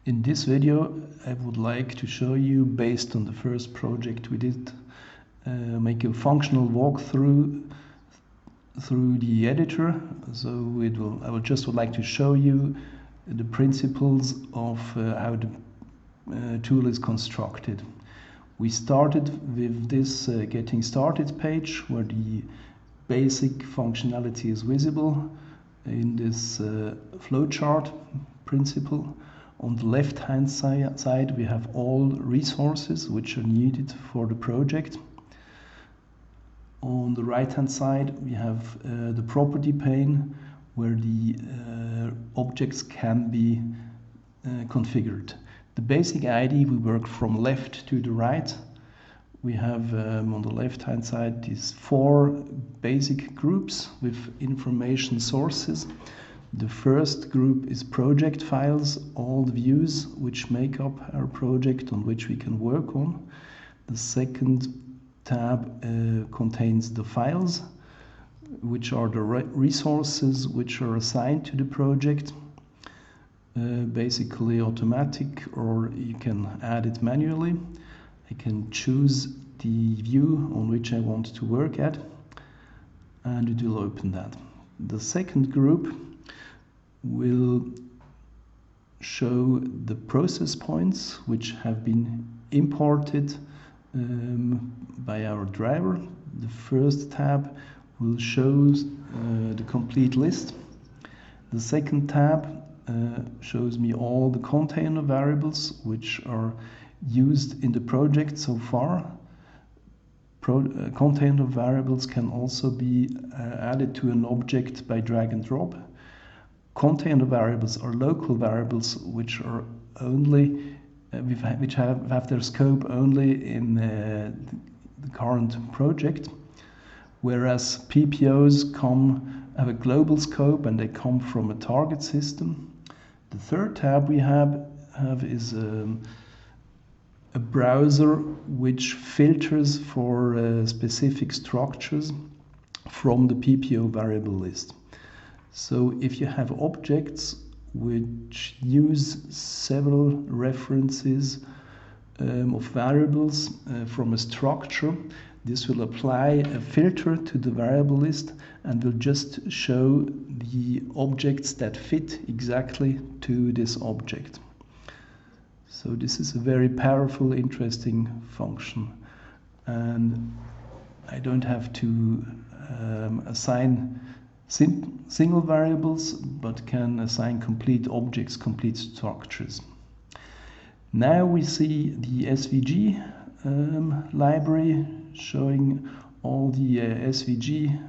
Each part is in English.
In this video, I would like to show you, based on the first project we did, make a functional walkthrough through the editor. So I would like to show you the principles of how the tool is constructed. We started with this getting started page where the basic functionality is visible in this flowchart principle. On the left hand side we have all resources which are needed for the project. On the right hand side we have the property pane where the objects can be configured. The basic ID, we work from left to the right. We have on the left hand side these 4 basic groups with information sources. The first group is project files, all the views which make up our project on which we can work on. The second tab contains the files, which are the resources which are assigned to the project. Basically automatic, or you can add it manually. I can choose the view on which I want to work at, and it will open that. The second group will show the process points which have been imported by our driver. The first tab will show the complete list. The second tab shows me all the container variables which are used in the project so far. Container variables can also be added to an object by drag and drop. Container variables are local variables which are only which have their scope only in the current project, whereas PPOs have a global scope and they come from a target system. The third tab we have is a browser which filters for specific structures from the PPO variable list. So if you have objects which use several references of variables from a structure, this will apply a filter to the variable list and will just show the objects that fit exactly to this object. So this is a very powerful, interesting function, and I don't have to assign single variables, but can assign complete objects, complete structures. Now we see the SVG library showing all the SVG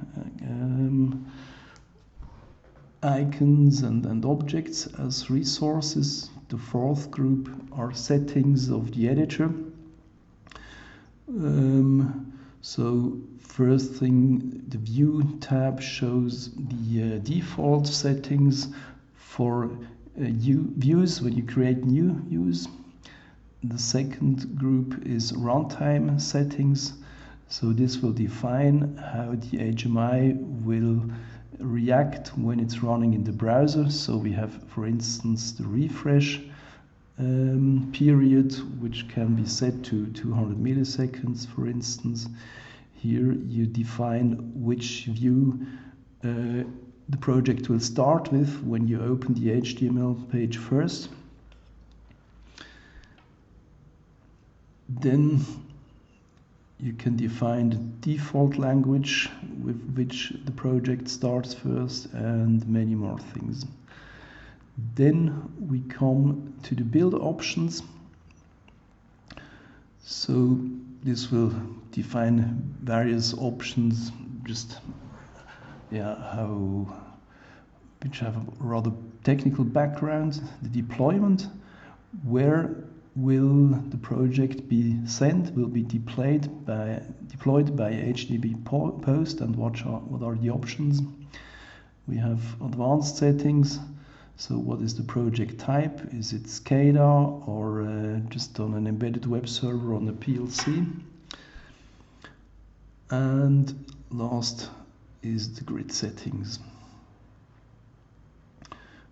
icons and objects as resources. The fourth group are settings of the editor. So first thing, the view tab shows the default settings for views when you create new views. The second group is runtime settings. So this will define how the HMI will react when it's running in the browser. So we have, for instance, the refresh period, which can be set to 200 milliseconds, for instance. Here you define which view the project will start with when you open the HTML page first. Then you can define the default language with which the project starts first, and many more things. Then we come to the build options. So this will define various options, just which have a rather technical background. The deployment, where will the project be sent, will be deployed by HTTP post, and what are the options. We have advanced settings. So what is the project type? Is it SCADA or just on an embedded web server on a PLC? And last is the grid settings,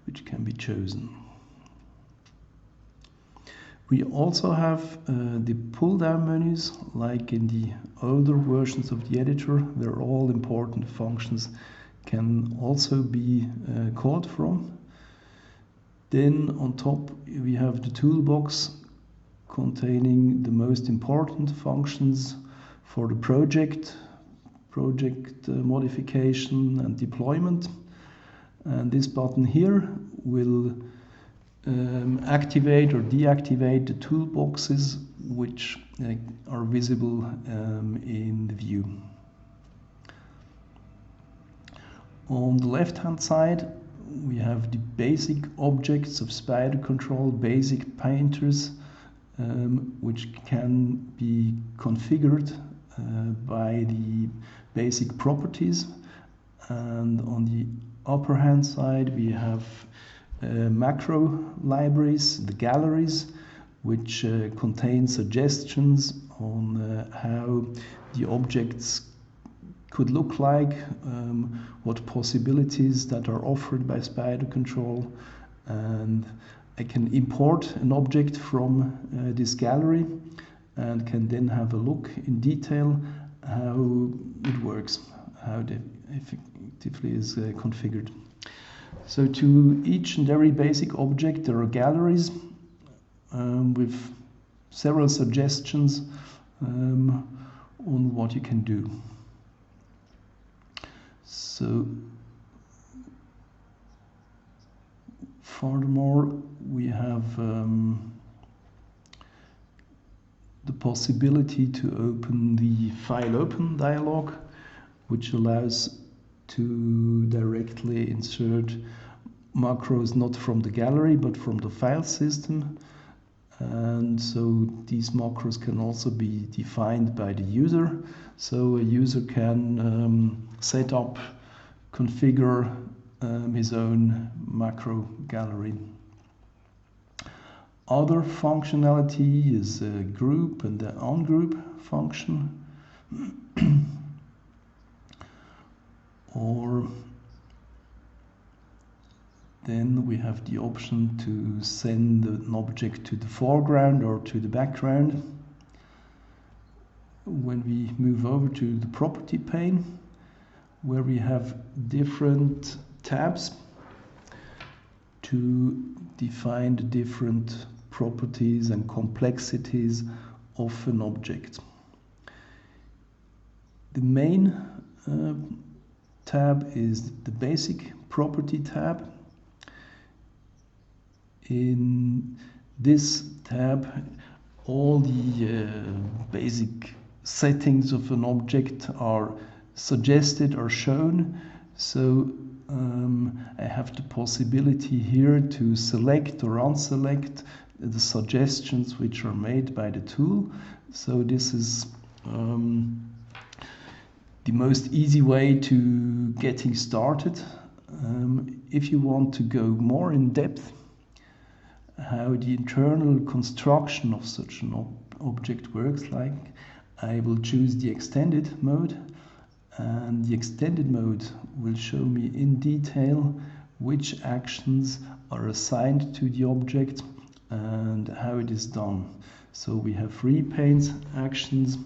which can be chosen. We also have the pull-down menus, like in the older versions of the editor, where all important functions can also be called from. Then on top we have the toolbox containing the most important functions for the project modification and deployment. And this button here will activate or deactivate the toolboxes which are visible in the view. On the left hand side we have the basic objects of SpiderControl, basic painters, which can be configured by the basic properties. And on the upper hand side we have macro libraries, the galleries, which contain suggestions on how the objects could look like, what possibilities that are offered by SpiderControl, and I can import an object from this gallery and can then have a look in detail how it works, how it effectively is configured. So to each and every basic object there are galleries with several suggestions on what you can do. So furthermore we have the possibility to open the File Open dialog, which allows to directly insert macros not from the gallery but from the file system. And so these macros can also be defined by the user. So a user can set up, configure his own macro gallery. Other functionality is a group and the ungroup function. Or then we have the option to send an object to the foreground or to the background. When we move over to the property pane, where we have different tabs to define the different properties and complexities of an object. The main tab is the basic property tab. In this tab all the basic settings of an object are suggested or shown. So I have the possibility here to select or unselect the suggestions which are made by the tool. So this is the most easy way to getting started. If you want to go more in depth how the internal construction of such an object works like, I will choose the extended mode, and the extended mode will show me in detail which actions are assigned to the object and how it is done. So we have repaint actions,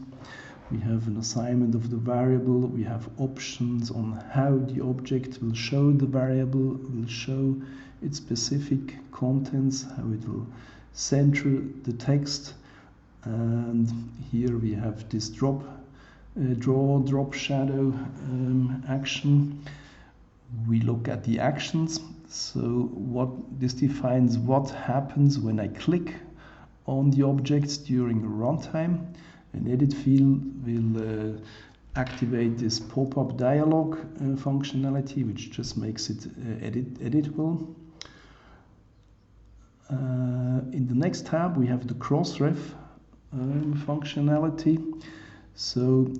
we have an assignment of the variable, we have options on how the object will show the variable, will show its specific contents, how it will center the text, and here we have this drop shadow action. We look at the actions. So what this defines what happens when I click on the objects during runtime. An edit field will activate this pop-up dialog functionality, which just makes it editable. In the next tab we have the crossref functionality. So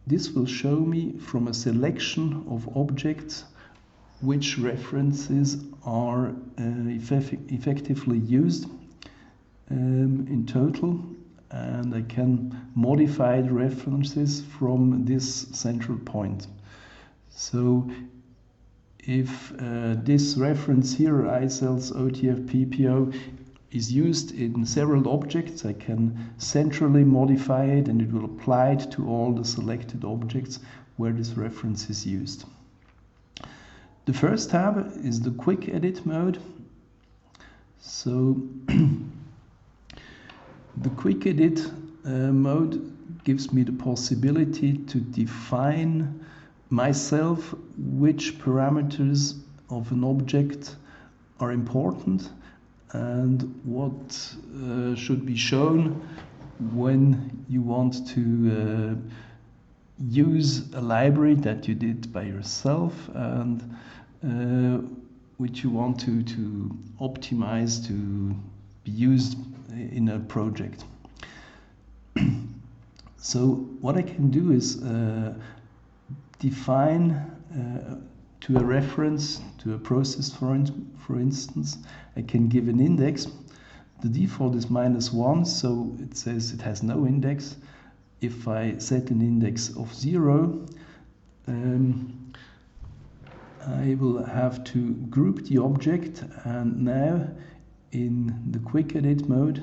this will show me from a selection of objects which references are effectively used in total, and I can modify the references from this central point. So if this reference here, iCells OTF PPO, is used in several objects, I can centrally modify it and it will apply it to all the selected objects where this reference is used. The first tab is the quick edit mode. So the quick edit mode gives me the possibility to define myself which parameters of an object are important and what should be shown when you want to use a library that you did by yourself and which you want to optimize to be used in a project. So what I can do is define to a reference, to a process for instance, I can give an index. The default is -1, so it says it has no index. If I set an index of 0, I will have to group the object, and now in the quick edit mode,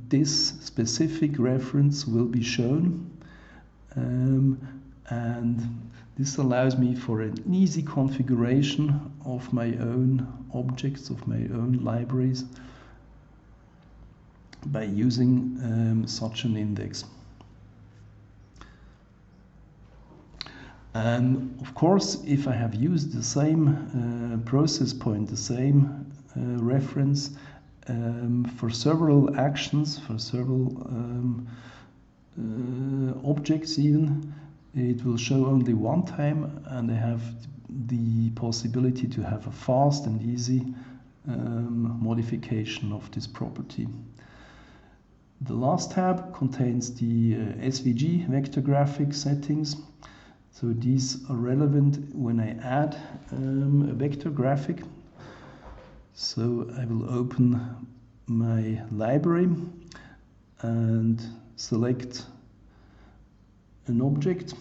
this specific reference will be shown, and this allows me for an easy configuration of my own objects, of my own libraries, by using such an index. And of course, if I have used the same process point, the same reference for several actions, for several objects even, it will show only one time, and I have the possibility to have a fast and easy modification of this property. The last tab contains the SVG vector graphic settings. So these are relevant when I add a vector graphic. So I will open my library and select an object.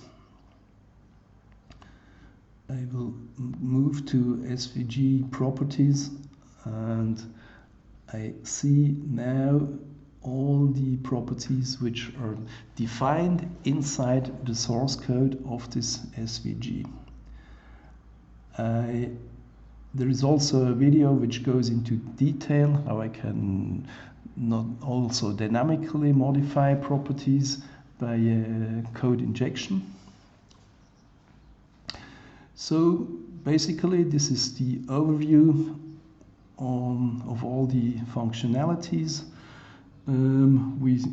I will move to SVG properties and I see now all the properties which are defined inside the source code of this SVG. There is also a video which goes into detail how I can not also dynamically modify properties by code injection. So basically this is the overview of all the functionalities. We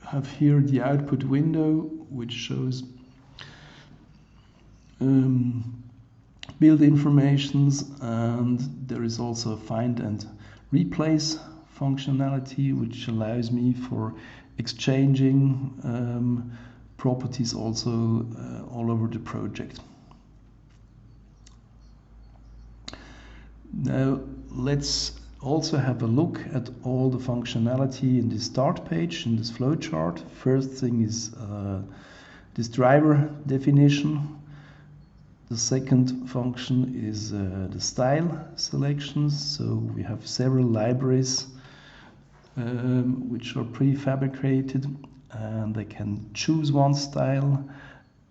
have here the output window which shows build informations, and there is also a find and replace functionality which allows me for exchanging properties also all over the project. Now let's also have a look at all the functionality in the start page, in this flowchart. First thing is this driver definition. The second function is the style selections. So we have several libraries which are prefabricated, and I can choose one style,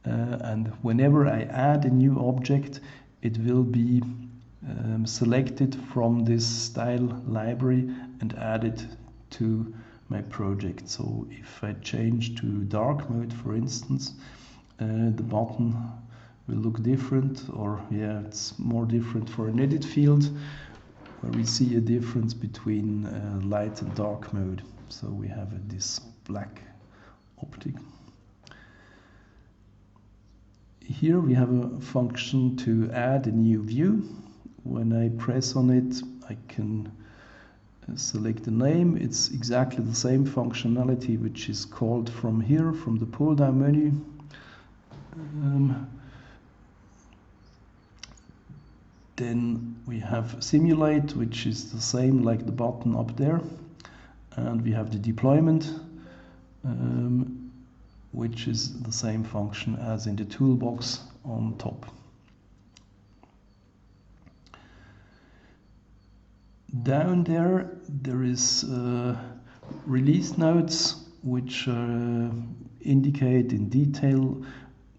and whenever I add a new object, it will be selected from this style library and added to my project. So if I change to dark mode, for instance, the button will look different, or yeah, it's more different for an edit field where we see a difference between light and dark mode. So we have this black optic. Here we have a function to add a new view. When I press on it, I can select the name. It's exactly the same functionality which is called from here, from the pull-down menu. Then we have simulate, which is the same like the button up there. And we have the deployment, which is the same function as in the toolbox on top. Down there, there is release notes which indicate in detail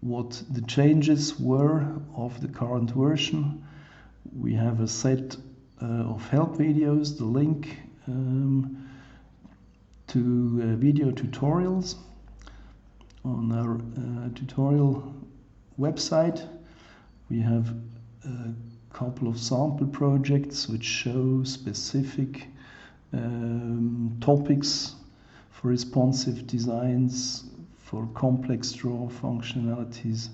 what the changes were of the current version. We have a set of help videos, the link to video tutorials on our tutorial website. We have a couple of sample projects which show specific topics for responsive designs, for complex draw functionalities,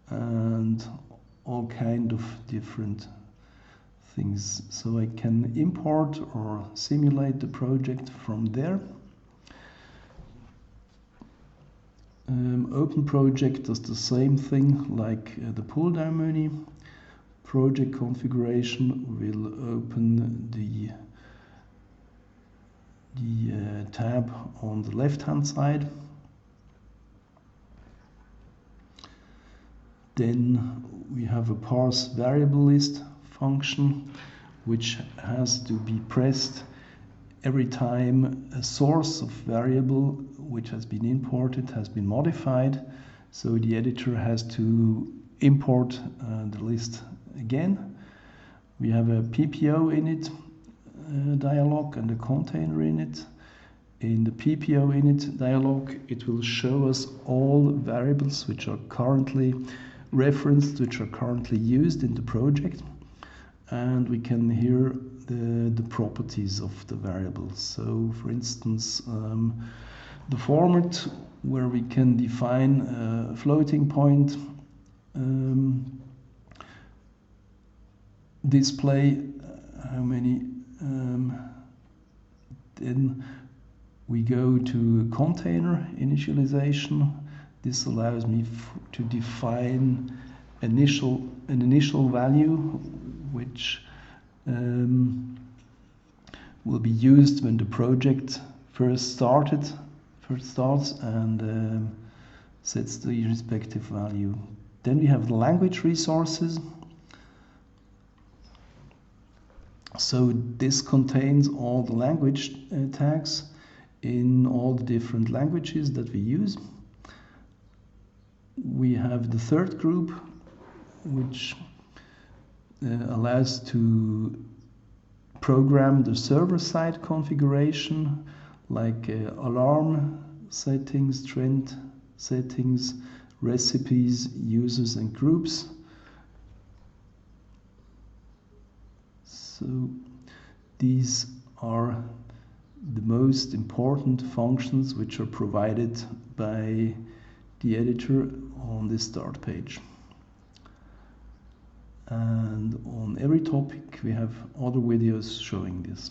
and all kind of different things. So I can import or simulate the project from there. Open project does the same thing like the pull down menu. Project configuration will open the tab on the left hand side. Then we have a parse variable list function which has to be pressed every time a source of variable which has been imported has been modified. So the editor has to import the list again. We have a PPO init dialog and a container init. In the PPO init dialog, it will show us all variables which are currently referenced, which are currently used in the project. And we can hear the properties of the variables. So, for instance, the format where we can define a floating point display, how many, then we go to container initialization. This allows me to define an initial value which will be used when the project first starts and sets the respective value. Then we have the language resources. So this contains all the language tags in all the different languages that we use. We have the third group, which allows to program the server-side configuration, like alarm settings, trend settings, recipes, users and groups. So these are the most important functions which are provided by the editor on this start page. And on every topic we have other videos showing this.